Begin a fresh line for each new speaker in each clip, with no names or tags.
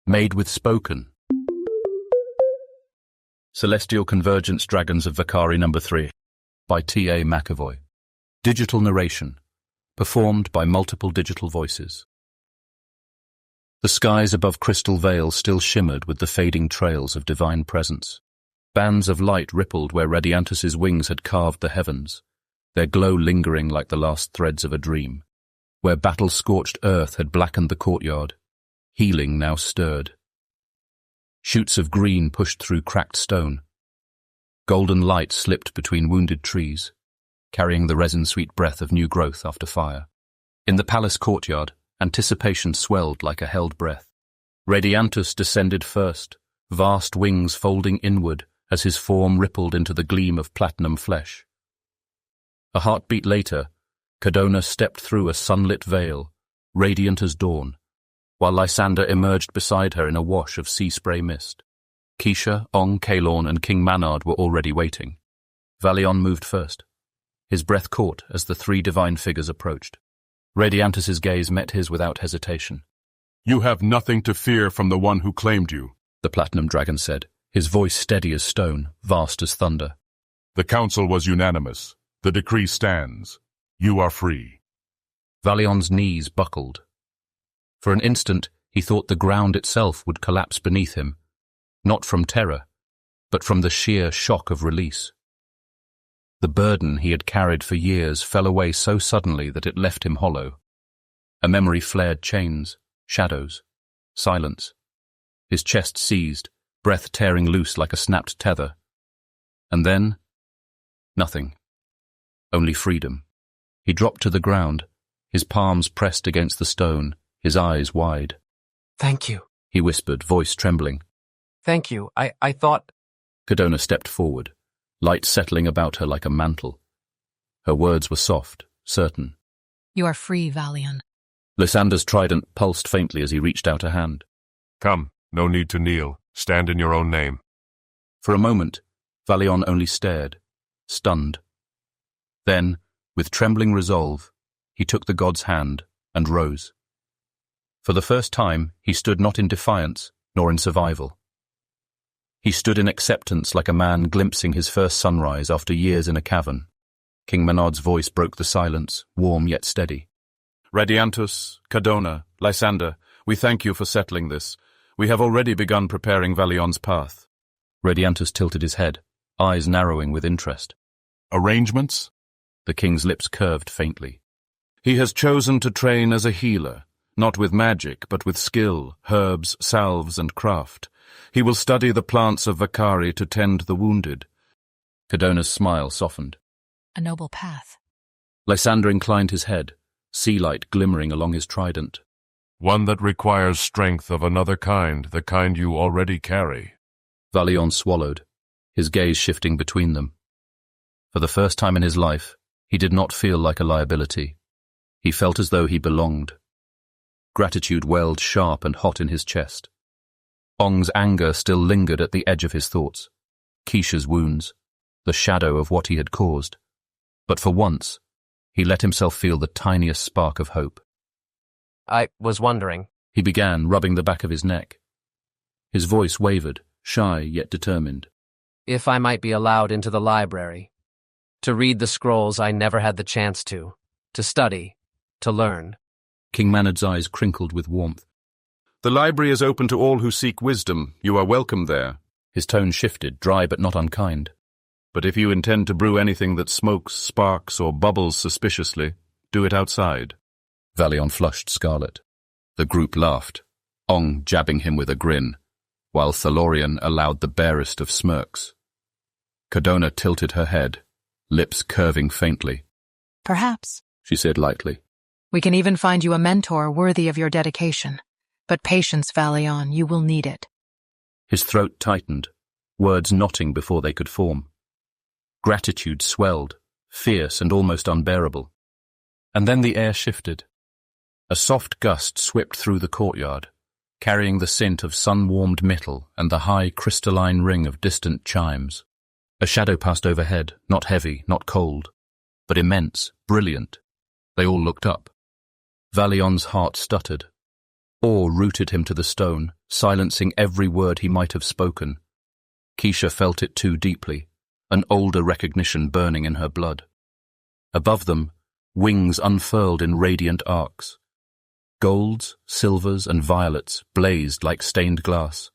Made with Spoken. Celestial Convergence Dragons of Vacari No. 3 by T.A. McEvoy. Digital narration, performed by multiple digital voices. The skies above Crystal Vale still shimmered with the fading trails of divine presence. Bands of light rippled where Radiantus's wings had carved the heavens, their glow lingering like the last threads of a dream. Where battle-scorched earth had blackened the courtyard, healing now stirred. Shoots of green pushed through cracked stone. Golden light slipped between wounded trees, carrying the resin-sweet breath of new growth after fire. In the palace courtyard, anticipation swelled like a held breath. Radiantus descended first, vast wings folding inward as his form rippled into the gleam of platinum flesh. A heartbeat later, Cadona stepped through a sunlit veil, radiant as dawn, while Lysander emerged beside her in a wash of sea spray mist. Keisha, Ong, Kalorn, and King Manard were already waiting. Valion moved first. His breath caught as the three divine figures approached. Radiantus's gaze met his without hesitation.
"You have nothing to fear from the one who claimed you,"
the Platinum Dragon said, his voice steady as stone, vast as thunder.
"The council was unanimous. The decree stands. You are free."
Valion's knees buckled. For an instant, he thought the ground itself would collapse beneath him, not from terror, but from the sheer shock of release. The burden he had carried for years fell away so suddenly that it left him hollow. A memory flared chains, shadows, silence. His chest seized, breath tearing loose like a snapped tether. And then, nothing. Only freedom. He dropped to the ground, his palms pressed against the stone, his eyes wide.
"Thank you,"
he whispered, voice trembling.
"Thank you. I thought—"
Cadona stepped forward, light settling about her like a mantle. Her words were soft, certain.
"You are free, Valion."
Lysander's trident pulsed faintly as he reached out a hand.
"Come, no need to kneel. Stand in your own name."
For a moment, Valion only stared, stunned. Then, with trembling resolve, he took the god's hand and rose. For the first time, he stood not in defiance, nor in survival. He stood in acceptance like a man glimpsing his first sunrise after years in a cavern. King Manard's voice broke the silence, warm yet steady.
"Radiantus, Cadona, Lysander, we thank you for settling this. We have already begun preparing Valion's path."
Radiantus tilted his head, eyes narrowing with interest.
"Arrangements?"
The king's lips curved faintly.
"He has chosen to train as a healer, not with magic, but with skill, herbs, salves, and craft. He will study the plants of Vacari to tend the wounded."
Cadona's smile softened.
"A noble path."
Lysander inclined his head, sea light glimmering along his trident.
"One that requires strength of another kind, the kind you already carry."
Valion swallowed, his gaze shifting between them. For the first time in his life, he did not feel like a liability. He felt as though he belonged. Gratitude welled sharp and hot in his chest. Ong's anger still lingered at the edge of his thoughts. Keisha's wounds, the shadow of what he had caused. But for once, he let himself feel the tiniest spark of hope.
"I was wondering,"
he began, rubbing the back of his neck. His voice wavered, shy yet determined.
"if I might be allowed into the library. To read the scrolls I never had the chance to study, to learn."
King Manard's eyes crinkled with warmth.
"The library is open to all who seek wisdom. You are welcome there."
His tone shifted, dry but not unkind.
"But if you intend to brew anything that smokes, sparks, or bubbles suspiciously, do it outside."
Valion flushed scarlet. The group laughed, Ong jabbing him with a grin, while Thalorian allowed the barest of smirks. Cadona tilted her head, lips curving faintly.
"Perhaps,"
she said lightly.
"we can even find you a mentor worthy of your dedication. But patience, Valion, you will need it."
His throat tightened, words knotting before they could form. Gratitude swelled, fierce and almost unbearable. And then the air shifted. A soft gust swept through the courtyard, carrying the scent of sun-warmed metal and the high crystalline ring of distant chimes. A shadow passed overhead, not heavy, not cold, but immense, brilliant. They all looked up. Valion's heart stuttered. Awe rooted him to the stone, silencing every word he might have spoken. Keisha felt it too deeply, an older recognition burning in her blood. Above them, wings unfurled in radiant arcs. Golds, silvers, and violets blazed like stained glass,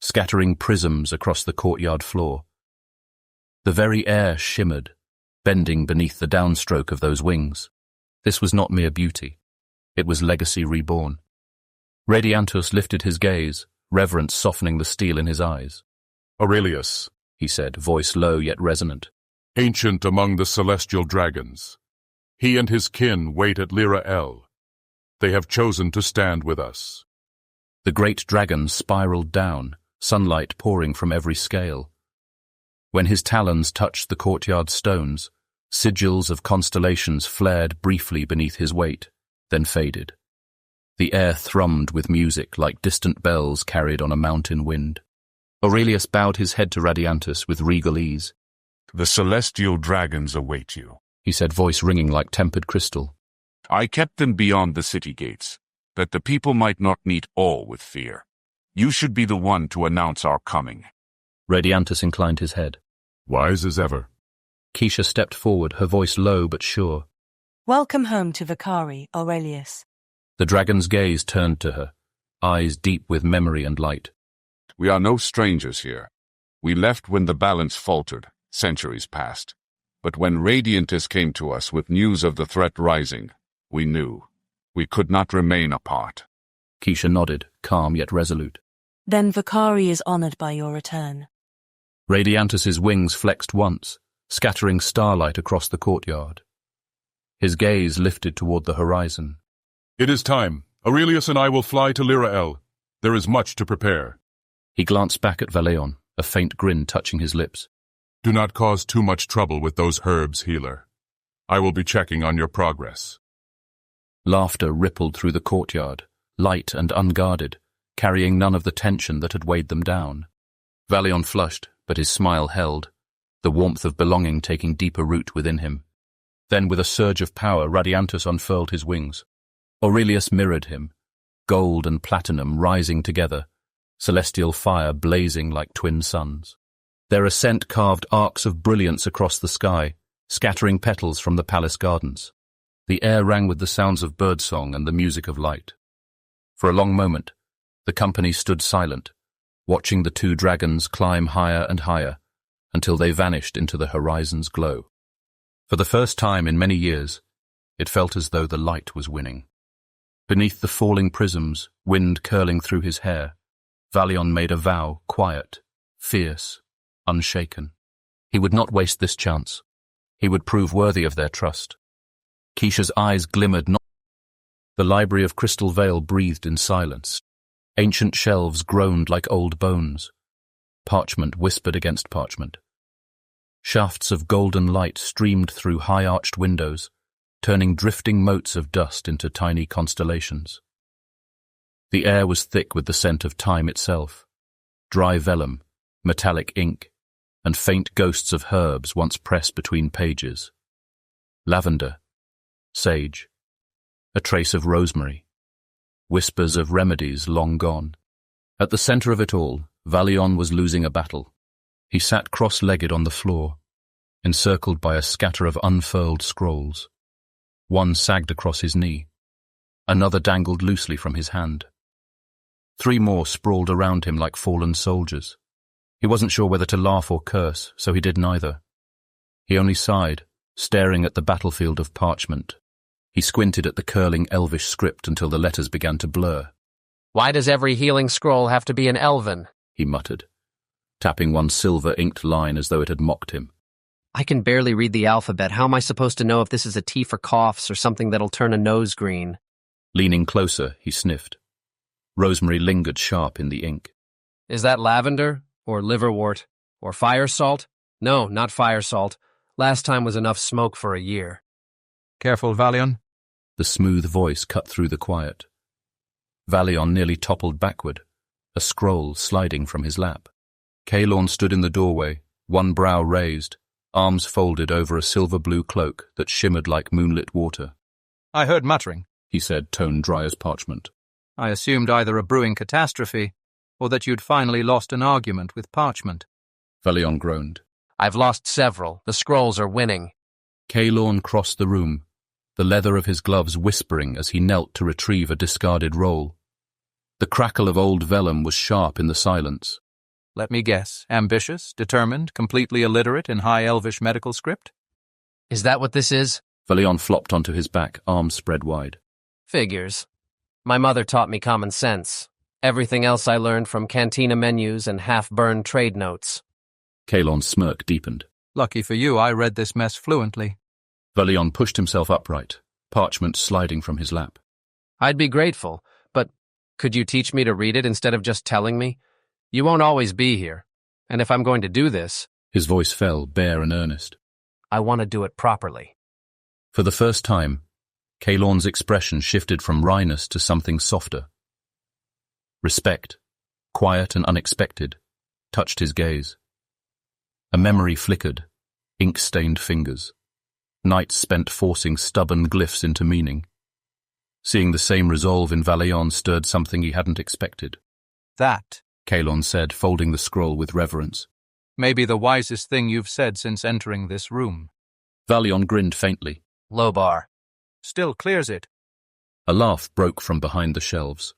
scattering prisms across the courtyard floor. The very air shimmered, bending beneath the downstroke of those wings. This was not mere beauty. It was legacy reborn. Radiantus lifted his gaze, reverence softening the steel in his eyes.
Aurelius,
He said, voice low yet resonant.
ancient among the celestial dragons. He and his kin wait at Lyra'el. They have chosen to stand with us.
The great dragon spiraled down, sunlight pouring from every scale. When his talons touched the courtyard stones, sigils of constellations flared briefly beneath his weight, then faded. The air thrummed with music like distant bells carried on a mountain wind. Aurelius bowed his head to Radiantus with regal ease.
The celestial dragons await you.
He said, voice ringing like tempered crystal.
I kept them beyond the city gates, that the people might not meet awe with fear. You should be the one to announce our coming.
Radiantus inclined his head.
Wise as ever.
Keisha stepped forward, her voice low but sure.
Welcome home to Vacari, Aurelius.
The dragon's gaze turned to her, eyes deep with memory and light.
We are no strangers here. We left when the balance faltered, centuries past. But when Radiantus came to us with news of the threat rising, we knew. We could not remain apart.
Keisha nodded, calm yet resolute.
Then Vacari is honored by your return.
Radiantus's wings flexed once, scattering starlight across the courtyard. His gaze lifted toward the horizon.
It is time. Aurelius and I will fly to Lyra'el. There is much to prepare.
He glanced back at Valeon, a faint grin touching his lips.
Do not cause too much trouble with those herbs, healer. I will be checking on your progress.
Laughter rippled through the courtyard, light and unguarded, carrying none of the tension that had weighed them down. Valeon flushed, but his smile held, the warmth of belonging taking deeper root within him. Then, with a surge of power, Radiantus unfurled his wings. Aurelius mirrored him, gold and platinum rising together, celestial fire blazing like twin suns. Their ascent carved arcs of brilliance across the sky, scattering petals from the palace gardens. The air rang with the sounds of birdsong and the music of light. For a long moment, the company stood silent, watching the two dragons climb higher and higher, until they vanished into the horizon's glow. For the first time in many years, it felt as though the light was winning. Beneath the falling prisms, wind curling through his hair, Valeon made a vow, quiet, fierce, unshaken. He would not waste this chance. He would prove worthy of their trust. Keisha's eyes glimmered. The library of Crystal Vale breathed in silence. Ancient shelves groaned like old bones. Parchment whispered against parchment. Shafts of golden light streamed through high-arched windows, turning drifting motes of dust into tiny constellations. The air was thick with the scent of time itself, dry vellum, metallic ink, and faint ghosts of herbs once pressed between pages. Lavender, sage, a trace of rosemary, whispers of remedies long gone. At the center of it all, Valeon was losing a battle. He sat cross-legged on the floor, encircled by a scatter of unfurled scrolls. One sagged across his knee. Another dangled loosely from his hand. 3 more sprawled around him like fallen soldiers. He wasn't sure whether to laugh or curse, so he did neither. He only sighed, staring at the battlefield of parchment. He squinted at the curling elvish script until the letters began to blur.
Why does every healing scroll have to be an elven?
He muttered, tapping one silver-inked line as though it had mocked him.
I can barely read the alphabet. How am I supposed to know if this is a T for coughs or something that'll turn a nose green?
Leaning closer, he sniffed. Rosemary lingered sharp in the ink.
Is that lavender? Or liverwort? Or fire salt? No, not fire salt. Last time was enough smoke for a year.
Careful, Valeon.
The smooth voice cut through the quiet. Valeon nearly toppled backward, a scroll sliding from his lap. Caelorn stood in the doorway, one brow raised, arms folded over a silver-blue cloak that shimmered like moonlit water.
I heard muttering,
he said, tone dry as parchment.
I assumed either a brewing catastrophe, or that you'd finally lost an argument with parchment.
Valion groaned.
I've lost several. The scrolls are winning.
Caelorn crossed the room, the leather of his gloves whispering as he knelt to retrieve a discarded roll. The crackle of old vellum was sharp in the silence.
Let me guess, ambitious, determined, completely illiterate in High Elvish medical script?
Is that what this is?
Valion flopped onto his back, arms spread wide.
Figures. My mother taught me common sense. Everything else I learned from cantina menus and half-burned trade notes.
Caelorn's smirk deepened.
Lucky for you, I read this mess fluently.
Valion pushed himself upright, parchment sliding from his lap.
I'd be grateful, but could you teach me to read it instead of just telling me? You won't always be here, and if I'm going to do this...
His voice fell, bare and earnest.
I want to do it properly.
For the first time, Caelorn's expression shifted from wryness to something softer. Respect, quiet and unexpected, touched his gaze. A memory flickered, ink-stained fingers. Nights spent forcing stubborn glyphs into meaning. Seeing the same resolve in Valion stirred something he hadn't expected.
That,
Caelorn said, folding the scroll with reverence,
may be the wisest thing you've said since entering this room.
Valion grinned faintly.
Low bar.
Still clears it.
A laugh broke from behind the shelves.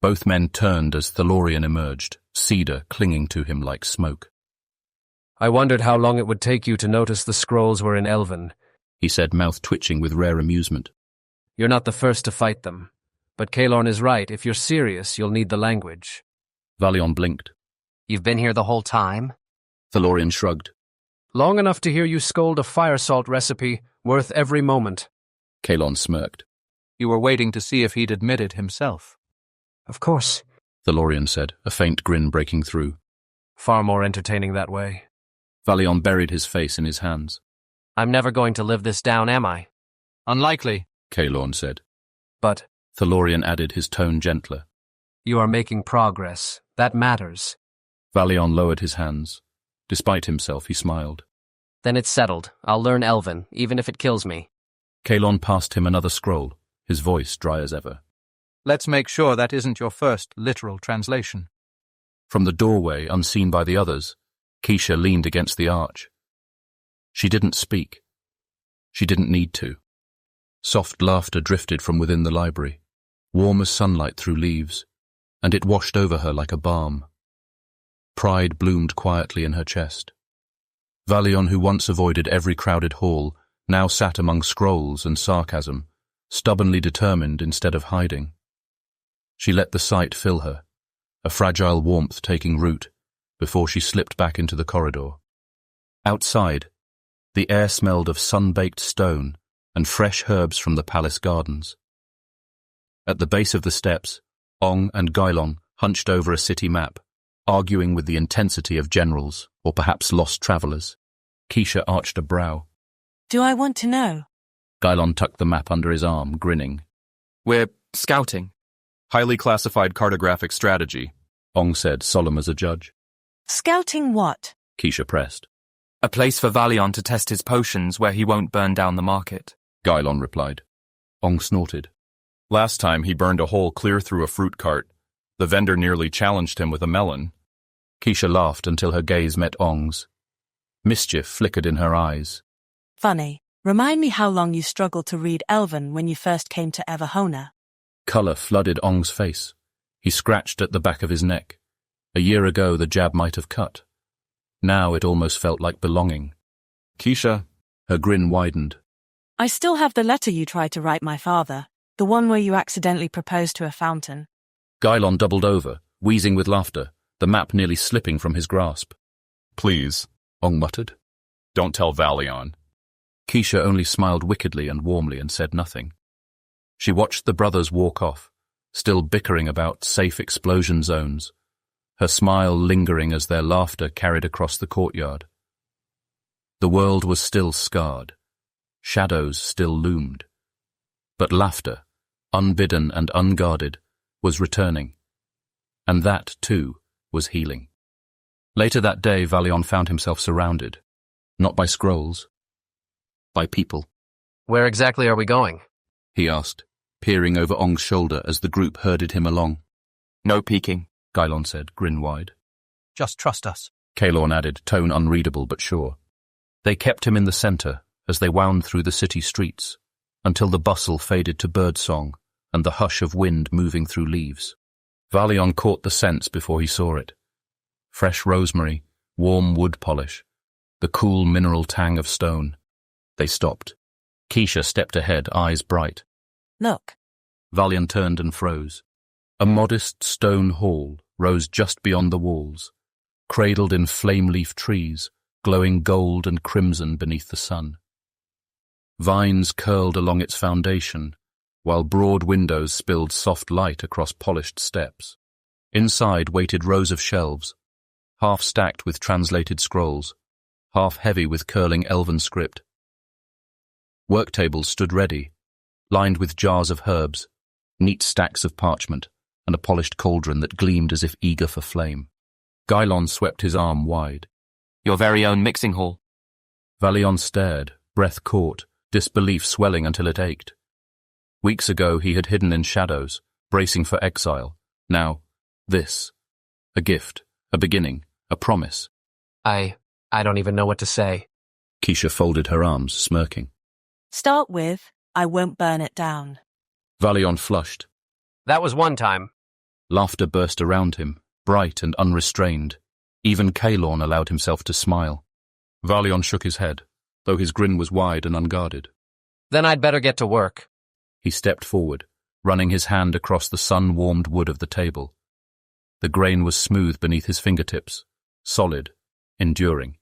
Both men turned as Thalorian emerged, cedar clinging to him like smoke.
I wondered how long it would take you to notice the scrolls were in Elven,
he said, mouth twitching with rare amusement.
You're not the first to fight them, but Caelorn is right. If you're serious, you'll need the language.
Valion blinked.
You've been here the whole time?
Thalorian shrugged.
Long enough to hear you scold a fire salt recipe, worth every moment.
Caelorn smirked.
You were waiting to see if he'd admit it himself.
Of course,
Thalorian said, a faint grin breaking through.
Far more entertaining that way.
Valion buried his face in his hands.
I'm never going to live this down, am I?
Unlikely,
Caelorn said.
But,
Thalorian added, his tone gentler.
You are making progress. That matters.
Valion lowered his hands. Despite himself, he smiled.
Then it's settled. I'll learn Elven, even if it kills me.
Caelorn passed him another scroll, his voice dry as ever.
Let's make sure that isn't your first literal translation.
From the doorway, unseen by the others, Keisha leaned against the arch. She didn't speak. She didn't need to. Soft laughter drifted from within the library, warm as sunlight through leaves, and it washed over her like a balm. Pride bloomed quietly in her chest. Valion, who once avoided every crowded hall, now sat among scrolls and sarcasm, stubbornly determined instead of hiding. She let the sight fill her, a fragile warmth taking root, before she slipped back into the corridor. Outside, the air smelled of sun-baked stone and fresh herbs from the palace gardens. At the base of the steps, Ong and Gailong hunched over a city map, arguing with the intensity of generals, or perhaps lost travelers. Keisha arched a brow.
Do I want to know?
Gailong tucked the map under his arm, grinning.
We're scouting. Highly classified cartographic strategy,
Ong said, solemn as a judge.
Scouting what?
Keisha pressed.
A place for Valion to test his potions where he won't burn down the market.
Gailong replied. Ong snorted.
Last time he burned a hole clear through a fruit cart. The vendor nearly challenged him with a melon.
Keisha laughed until her gaze met Ong's. Mischief flickered in her eyes.
Funny. Remind me how long you struggled to read Elven when you first came to Everhona.
Colour flooded Ong's face. He scratched at the back of his neck. A year ago the jab might have cut. Now it almost felt like belonging.
Keisha.
Her grin widened.
I still have the letter you tried to write my father, the one where you accidentally proposed to a fountain.
Gailong doubled over, wheezing with laughter, the map nearly slipping from his grasp.
Please,
Ong muttered.
Don't tell Valion.
Keisha only smiled wickedly and warmly and said nothing. She watched the brothers walk off, still bickering about safe explosion zones, her smile lingering as their laughter carried across the courtyard. The world was still scarred. Shadows still loomed. But laughter, unbidden and unguarded, was returning. And that, too, was healing. Later that day, Valion found himself surrounded, not by scrolls, by people.
Where exactly are we going?
He asked. peering over Ong's shoulder as the group herded him along.
No peeking,
Gylon said, grin wide.
Just trust us.
Kalorn added, tone unreadable but sure. They kept him in the center as they wound through the city streets, until the bustle faded to birdsong and the hush of wind moving through leaves. Valion caught the scents before he saw it. Fresh rosemary, warm wood polish, the cool mineral tang of stone. They stopped. Keisha stepped ahead, eyes bright.
Look.
Valion turned and froze. A modest stone hall rose just beyond the walls, cradled in flame-leaf trees, glowing gold and crimson beneath the sun. Vines curled along its foundation, while broad windows spilled soft light across polished steps. Inside waited rows of shelves, half stacked with translated scrolls, half heavy with curling elven script. Work tables stood ready, lined with jars of herbs, neat stacks of parchment, and a polished cauldron that gleamed as if eager for flame. Gylon swept his arm wide.
Your very own mixing hall.
Valion stared, breath caught, disbelief swelling until it ached. Weeks ago he had hidden in shadows, bracing for exile. Now, this. A gift, a beginning, a promise.
I don't even know what to say.
Keisha folded her arms, smirking.
Start with, I won't burn it down.
Valion flushed.
That was one time.
Laughter burst around him, bright and unrestrained. Even Kalorn allowed himself to smile. Valion shook his head, though his grin was wide and unguarded.
Then I'd better get to work.
He stepped forward, running his hand across the sun-warmed wood of the table. The grain was smooth beneath his fingertips, solid, enduring.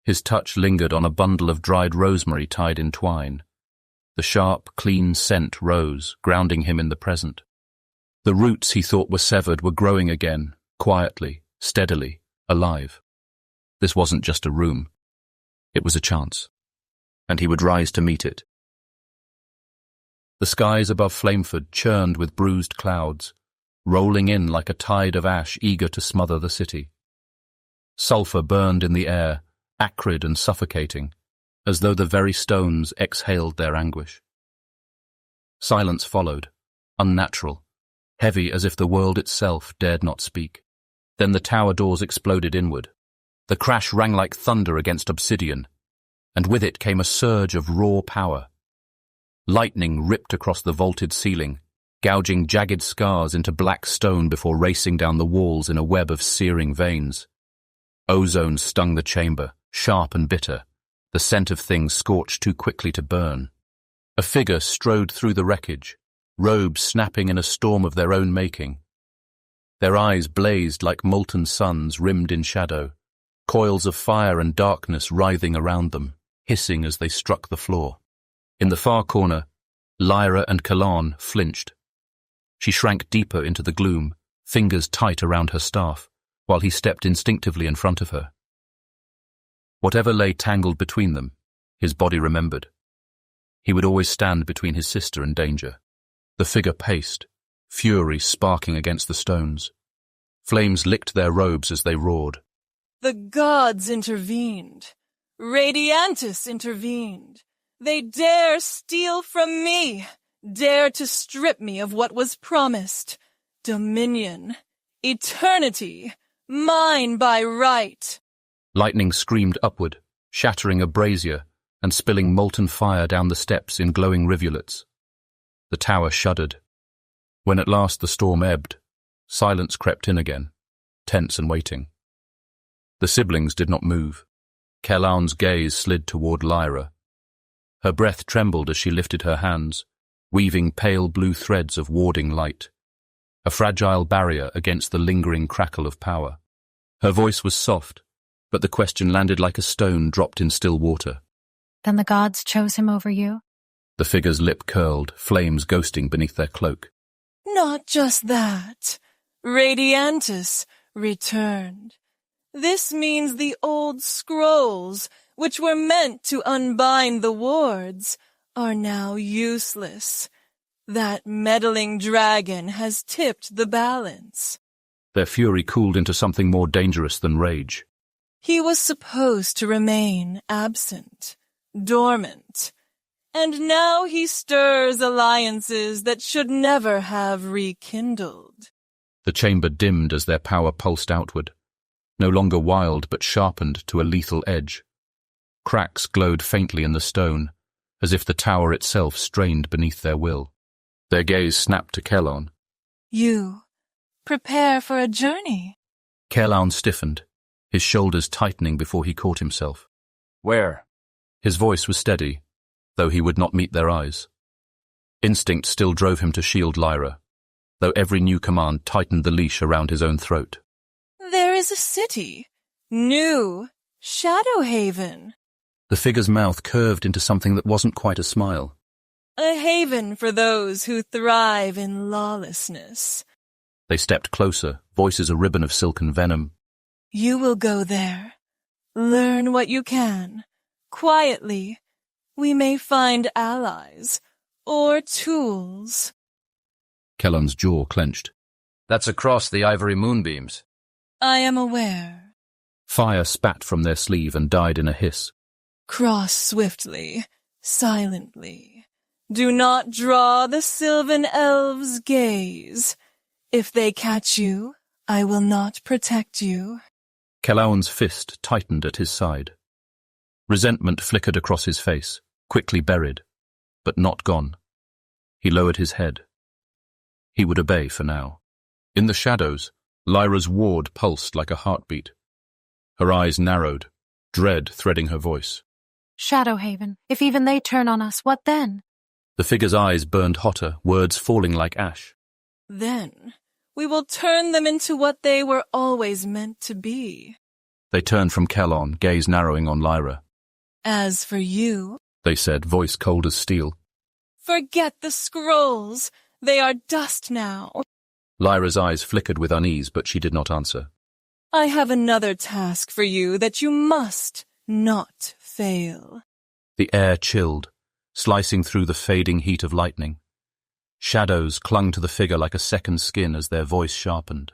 His touch lingered on a bundle of dried rosemary tied in twine. The sharp, clean scent rose, grounding him in the present. The roots he thought were severed were growing again, quietly, steadily, alive. This wasn't just a room. It was a chance, and he would rise to meet it. The skies above Flameford churned with bruised clouds, rolling in like a tide of ash eager to smother the city. Sulphur burned in the air, acrid and suffocating, as though the very stones exhaled their anguish. Silence followed, unnatural, heavy as if the world itself dared not speak. Then the tower doors exploded inward. The crash rang like thunder against obsidian, and with it came a surge of raw power. Lightning ripped across the vaulted ceiling, gouging jagged scars into black stone before racing down the walls in a web of searing veins. Ozone stung the chamber, sharp and bitter, the scent of things scorched too quickly to burn. A figure strode through the wreckage, robes snapping in a storm of their own making. Their eyes blazed like molten suns rimmed in shadow, coils of fire and darkness writhing around them, hissing as they struck the floor. In the far corner, Lyra and Kalan flinched. She shrank deeper into the gloom, fingers tight around her staff, while he stepped instinctively in front of her. Whatever lay tangled between them, his body remembered. He would always stand between his sister and danger. The figure paced, fury sparking against the stones. Flames licked their robes as they roared.
The gods intervened. Radiantus intervened. They dare steal from me, dare to strip me of what was promised. Dominion, eternity, mine by right.
Lightning screamed upward, shattering a brazier and spilling molten fire down the steps in glowing rivulets. The tower shuddered. When at last the storm ebbed, silence crept in again, tense and waiting. The siblings did not move. Kelaun's gaze slid toward Lyra. Her breath trembled as she lifted her hands, weaving pale blue threads of warding light, a fragile barrier against the lingering crackle of power. Her voice was soft, but the question landed like a stone dropped in still water.
Then the gods chose him over you?
The figure's lip curled, flames ghosting beneath their cloak.
Not just that. Radiantus returned. This means the old scrolls, which were meant to unbind the wards, are now useless. That meddling dragon has tipped the balance.
Their fury cooled into something more dangerous than rage.
He was supposed to remain absent, dormant, and now he stirs alliances that should never have rekindled.
The chamber dimmed as their power pulsed outward, no longer wild but sharpened to a lethal edge. Cracks glowed faintly in the stone, as if the tower itself strained beneath their will. Their gaze snapped to Kelon.
You prepare for a journey.
Kelon stiffened, his shoulders tightening before he caught himself.
Where?
His voice was steady, though he would not meet their eyes. Instinct still drove him to shield Lyra, though every new command tightened the leash around his own throat.
There is a city. New Shadowhaven.
The figure's mouth curved into something that wasn't quite a smile.
A haven for those who thrive in lawlessness.
They stepped closer, voices a ribbon of silken venom.
You will go there. Learn what you can. Quietly. We may find allies. Or tools.
Kellan's jaw clenched.
That's across the ivory moonbeams.
I am aware.
Fire spat from their sleeve and died in a hiss.
Cross swiftly, silently. Do not draw the Sylvan Elves' gaze. If they catch you, I will not protect you.
Kellan's fist tightened at his side. Resentment flickered across his face, quickly buried, but not gone. He lowered his head. He would obey for now. In the shadows, Lyra's ward pulsed like a heartbeat. Her eyes narrowed, dread threading her voice.
Shadowhaven, if even they turn on us, what then?
The figure's eyes burned hotter, words falling like ash.
Then we will turn them into what they were always meant to be.
They turned from Kellan, gaze narrowing on Lyra.
As for you,
they said, voice cold as steel.
Forget the scrolls. They are dust now.
Lyra's eyes flickered with unease, but she did not answer.
I have another task for you that you must not fail.
The air chilled, slicing through the fading heat of lightning. Shadows clung to the figure like a second skin as their voice sharpened.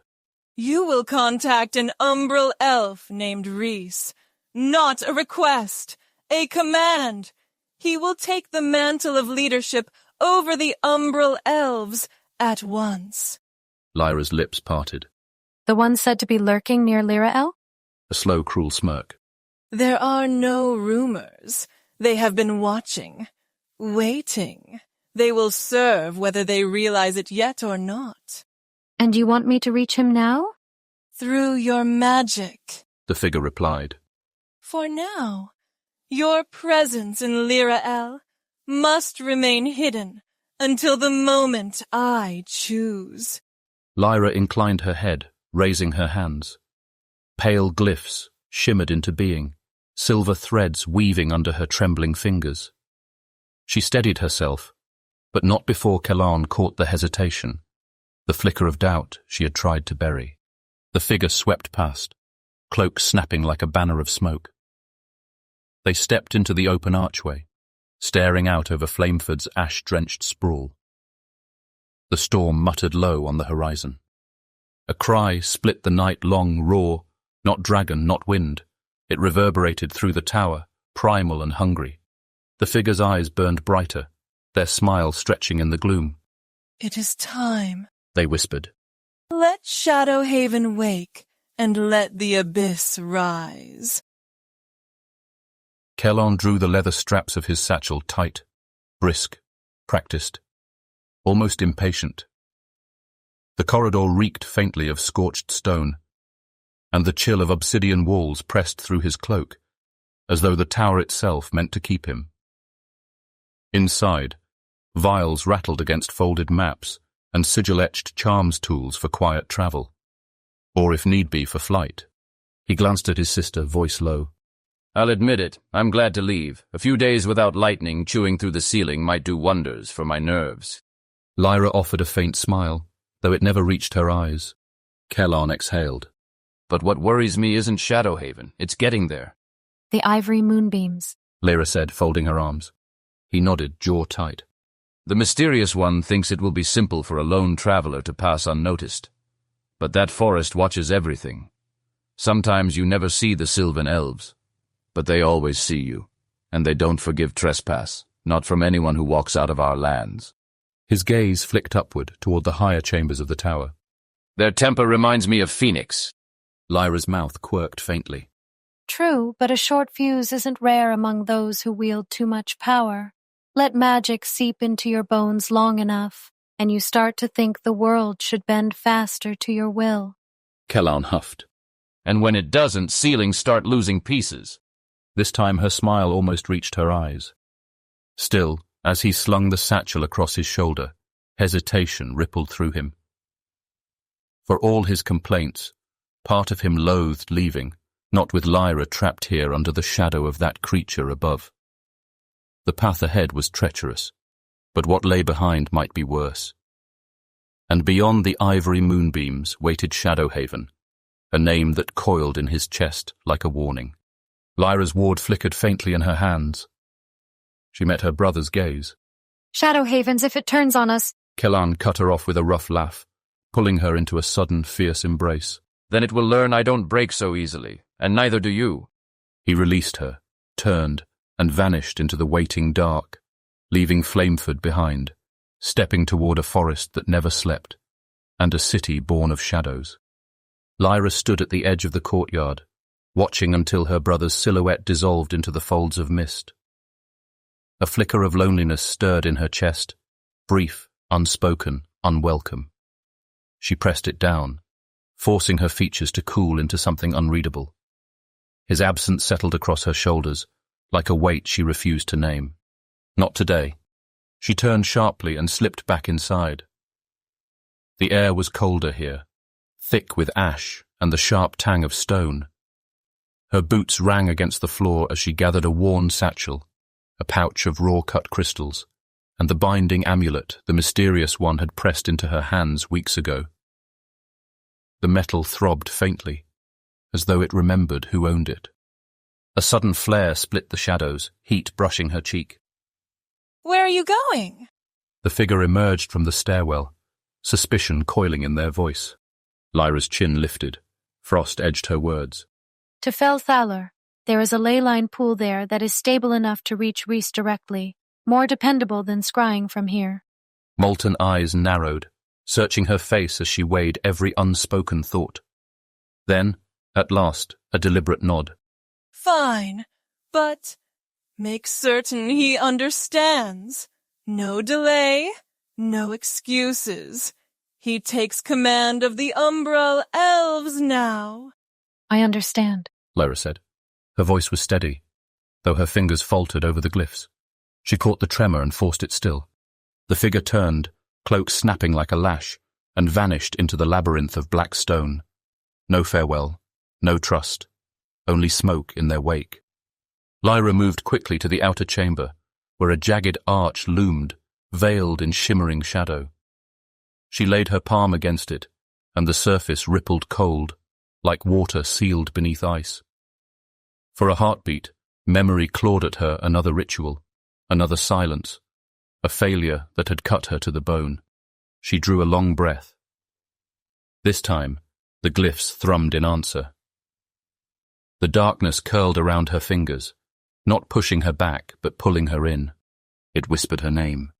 You will contact an umbral elf named Reese. Not a request, a command. He will take the mantle of leadership over the umbral elves at once.
Lyra's lips parted.
The one said to be lurking near Lyra'el?
A slow, cruel smirk.
There are no rumors. They have been watching, waiting. They will serve whether they realize it yet or not.
And you want me to reach him now?
Through your magic,
the figure replied.
For now, your presence in Lyra'el must remain hidden until the moment I choose.
Lyra inclined her head, raising her hands. Pale glyphs shimmered into being, silver threads weaving under her trembling fingers. She steadied herself, but not before Kellan caught the hesitation, the flicker of doubt she had tried to bury. The figure swept past, cloak snapping like a banner of smoke. They stepped into the open archway, staring out over Flameford's ash-drenched sprawl. The storm muttered low on the horizon. A cry split the night-long roar, not dragon, not wind. It reverberated through the tower, primal and hungry. The figure's eyes burned brighter, their smile stretching in the gloom.
It is time,
they whispered.
Let Shadowhaven wake, and let the abyss rise.
Kellan drew the leather straps of his satchel tight, brisk, practiced, almost impatient. The corridor reeked faintly of scorched stone, and the chill of obsidian walls pressed through his cloak, as though the tower itself meant to keep him. Inside, vials rattled against folded maps and sigil-etched charms tools for quiet travel, or if need be for flight. He glanced at his sister, voice low.
I'll admit it, I'm glad to leave. A few days without lightning chewing through the ceiling might do wonders for my nerves.
Lyra offered a faint smile, though it never reached her eyes. Kellan exhaled.
But what worries me isn't Shadowhaven, it's getting there.
The ivory moonbeams,
Lyra said, folding her arms. He nodded, jaw tight.
The mysterious one thinks it will be simple for a lone traveler to pass unnoticed. But that forest watches everything. Sometimes you never see the Sylvan Elves, but they always see you, and they don't forgive trespass. not from anyone who walks out of our lands.
His gaze flicked upward toward the higher chambers of the tower.
Their temper reminds me of Phoenix.
Lyra's mouth quirked faintly.
True, but a short fuse isn't rare among those who wield too much power. Let magic seep into your bones long enough, and you start to think the world should bend faster to your will.
Kellan huffed.
And when it doesn't, ceilings start losing pieces.
This time her smile almost reached her eyes. Still, as he slung the satchel across his shoulder, hesitation rippled through him. For all his complaints, part of him loathed leaving, not with Lyra trapped here under the shadow of that creature above. The path ahead was treacherous, but what lay behind might be worse. And beyond the ivory moonbeams waited Shadowhaven, a name that coiled in his chest like a warning. Lyra's ward flickered faintly in her hands. She met her brother's gaze.
Shadowhavens, if it turns on us.
Kellan cut her off with a rough laugh, pulling her into a sudden, fierce embrace.
Then it will learn I don't break so easily, and neither do you.
He released her, turned, and vanished into the waiting dark, leaving Flameford behind, stepping toward a forest that never slept, and a city born of shadows. Lyra stood at the edge of the courtyard, watching until her brother's silhouette dissolved into the folds of mist. A flicker of loneliness stirred in her chest, brief, unspoken, unwelcome. She pressed it down, forcing her features to cool into something unreadable. His absence settled across her shoulders, like a weight she refused to name. Not today. She turned sharply and slipped back inside. The air was colder here, thick with ash and the sharp tang of stone. Her boots rang against the floor as she gathered a worn satchel, a pouch of raw-cut crystals, and the binding amulet the mysterious one had pressed into her hands weeks ago. The metal throbbed faintly, as though it remembered who owned it. A sudden flare split the shadows, heat brushing her cheek.
Where are you going?
The figure emerged from the stairwell, suspicion coiling in their voice. Lyra's chin lifted. Frost edged her words.
To Fel Thaler. There is a ley line pool there that is stable enough to reach Reese directly, more dependable than scrying from here.
Molten eyes narrowed, searching her face as she weighed every unspoken thought. Then, at last, a deliberate nod.
Fine, but make certain he understands. No delay, no excuses. He takes command of the Umbral Elves now.
I understand,
Lyra said. Her voice was steady, though her fingers faltered over the glyphs. She caught the tremor and forced it still. The figure turned, cloak snapping like a lash, and vanished into the labyrinth of black stone. No farewell, no trust, only smoke in their wake. Lyra moved quickly to the outer chamber, where a jagged arch loomed, veiled in shimmering shadow. She laid her palm against it, and the surface rippled cold, like water sealed beneath ice. For a heartbeat, memory clawed at her another ritual, another silence, a failure that had cut her to the bone. She drew a long breath. This time, the glyphs thrummed in answer. The darkness curled around her fingers, not pushing her back, but pulling her in. It whispered her name.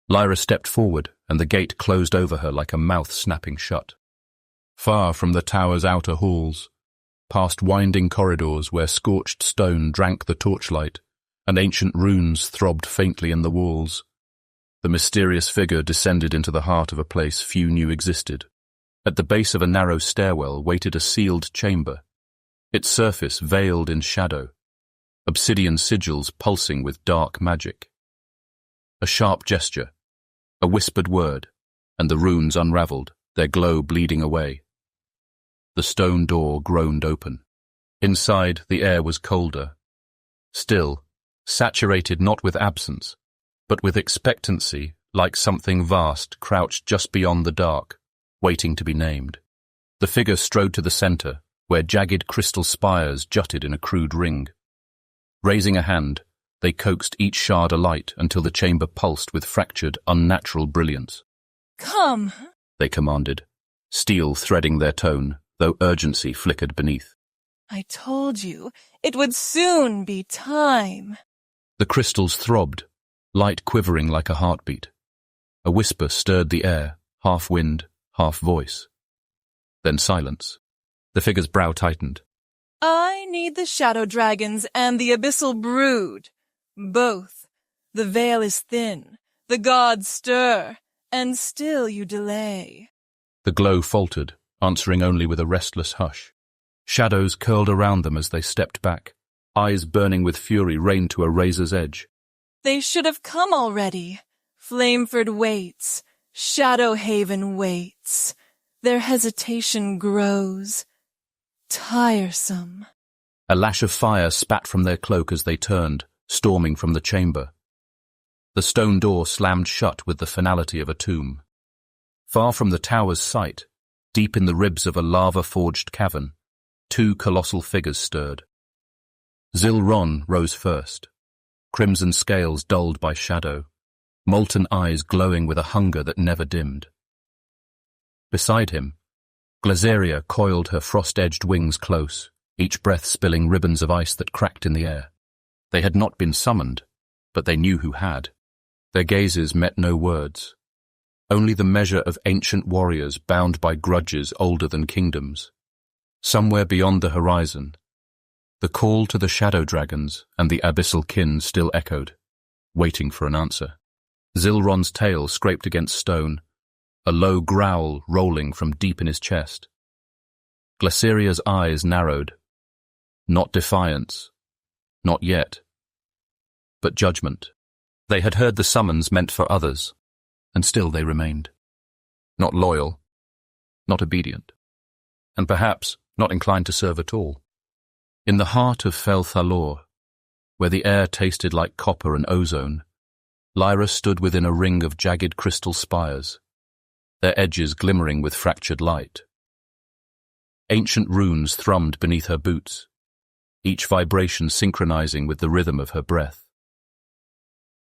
Lyra stepped forward, and the gate closed over her like a mouth snapping shut. Far from the tower's outer halls, past winding corridors where scorched stone drank the torchlight, and ancient runes throbbed faintly in the walls, the mysterious figure descended into the heart of a place few knew existed. At the base of a narrow stairwell waited a sealed chamber, its surface veiled in shadow, obsidian sigils pulsing with dark magic. A sharp gesture, a whispered word, and the runes unravelled, their glow bleeding away. The stone door groaned open. Inside, the air was colder. Still, saturated not with absence, but with expectancy, like something vast crouched just beyond the dark, waiting to be named. The figure strode to the center, where jagged crystal spires jutted in a crude ring. Raising a hand, they coaxed each shard alight until the chamber pulsed with fractured, unnatural brilliance.
Come,
they commanded, steel threading their tone, though urgency flickered beneath.
I told you, it would soon be time.
The crystals throbbed, light quivering like a heartbeat. A whisper stirred the air, half wind, half voice. Then silence. The figure's brow tightened.
I need the shadow dragons and the abyssal brood. Both. The veil is thin. The gods stir. And still you delay.
The glow faltered, answering only with a restless hush. Shadows curled around them as they stepped back. Eyes burning with fury rained to a razor's edge.
They should have come already. Flameford waits. Shadowhaven waits. Their hesitation grows. Tiresome.
A lash of fire spat from their cloak as they turned, storming from the chamber. The stone door slammed shut with the finality of a tomb. Far from the tower's sight, deep in the ribs of a lava-forged cavern, two colossal figures stirred. Zilron rose first, crimson scales dulled by shadow, molten eyes glowing with a hunger that never dimmed. Beside him, Glazeria coiled her frost-edged wings close, each breath spilling ribbons of ice that cracked in the air. They had not been summoned, but they knew who had. Their gazes met no words, only the measure of ancient warriors bound by grudges older than kingdoms. Somewhere beyond the horizon, the call to the shadow dragons and the abyssal kin still echoed, waiting for an answer. Zilron's tail scraped against stone, a low growl rolling from deep in his chest. Glaceria's eyes narrowed. Not defiance, not yet, but judgment. They had heard the summons meant for others, and still they remained. Not loyal, not obedient, and perhaps not inclined to serve at all. In the heart of Fel Thalor, where the air tasted like copper and ozone, Lyra stood within a ring of jagged crystal spires, their edges glimmering with fractured light. Ancient runes thrummed beneath her boots, each vibration synchronizing with the rhythm of her breath.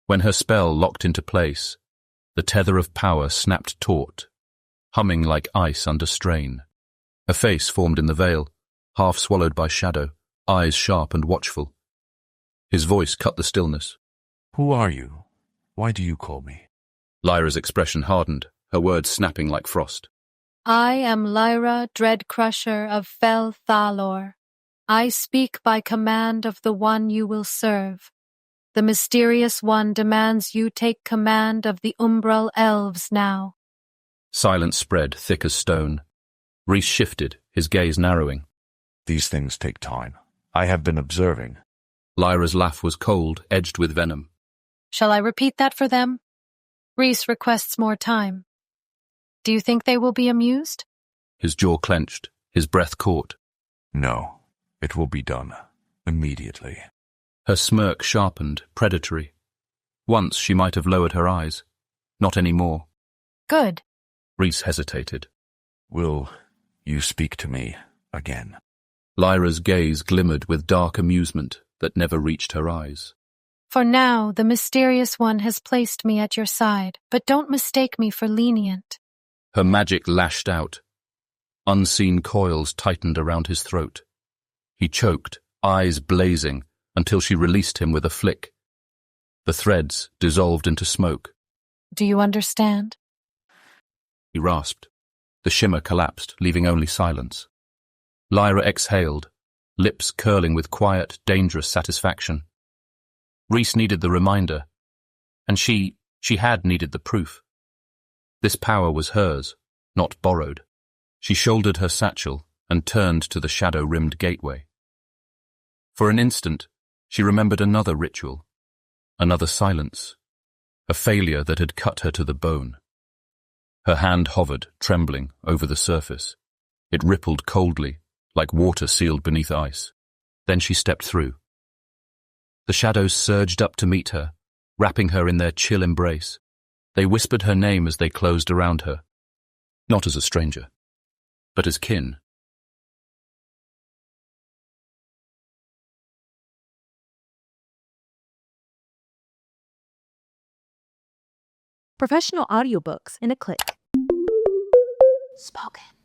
When her spell locked into place, the tether of power snapped taut, humming like ice under strain. A face formed in the veil, half swallowed by shadow, eyes sharp and watchful. His voice cut the stillness.
Who are you? Why do you call me?
Lyra's expression hardened, her words snapping like frost.
I am Lyra, dread crusher of Fel Thalor. I speak by command of the one you will serve. The mysterious one demands you take command of the umbral elves now.
Silence spread, thick as stone. Rhys shifted, his gaze narrowing.
These things take time. I have been observing.
Lyra's laugh was cold, edged with venom.
Shall I repeat that for them? Rhys requests more time. Do you think they will be amused?
His jaw clenched, his breath caught.
No, it will be done. Immediately.
Her smirk sharpened, predatory. Once she might have lowered her eyes. Not anymore.
Good.
Rhys hesitated.
Will you speak to me again?
Lyra's gaze glimmered with dark amusement that never reached her eyes.
For now, the mysterious one has placed me at your side, but don't mistake me for lenient.
Her magic lashed out. Unseen coils tightened around his throat. He choked, eyes blazing, until she released him with a flick. The threads dissolved into smoke.
Do you understand?
He rasped. The shimmer collapsed, leaving only silence. Lyra exhaled, lips curling with quiet, dangerous satisfaction. Rhys needed the reminder, and she had needed the proof. This power was hers, not borrowed. She shouldered her satchel and turned to the shadow-rimmed gateway. For an instant, she remembered another ritual, another silence, a failure that had cut her to the bone. Her hand hovered, trembling, over the surface. It rippled coldly, like water sealed beneath ice. Then she stepped through. The shadows surged up to meet her, wrapping her in their chill embrace. They whispered her name as they closed around her. Not as a stranger, but as kin.
Professional audiobooks in a click.
Spoken.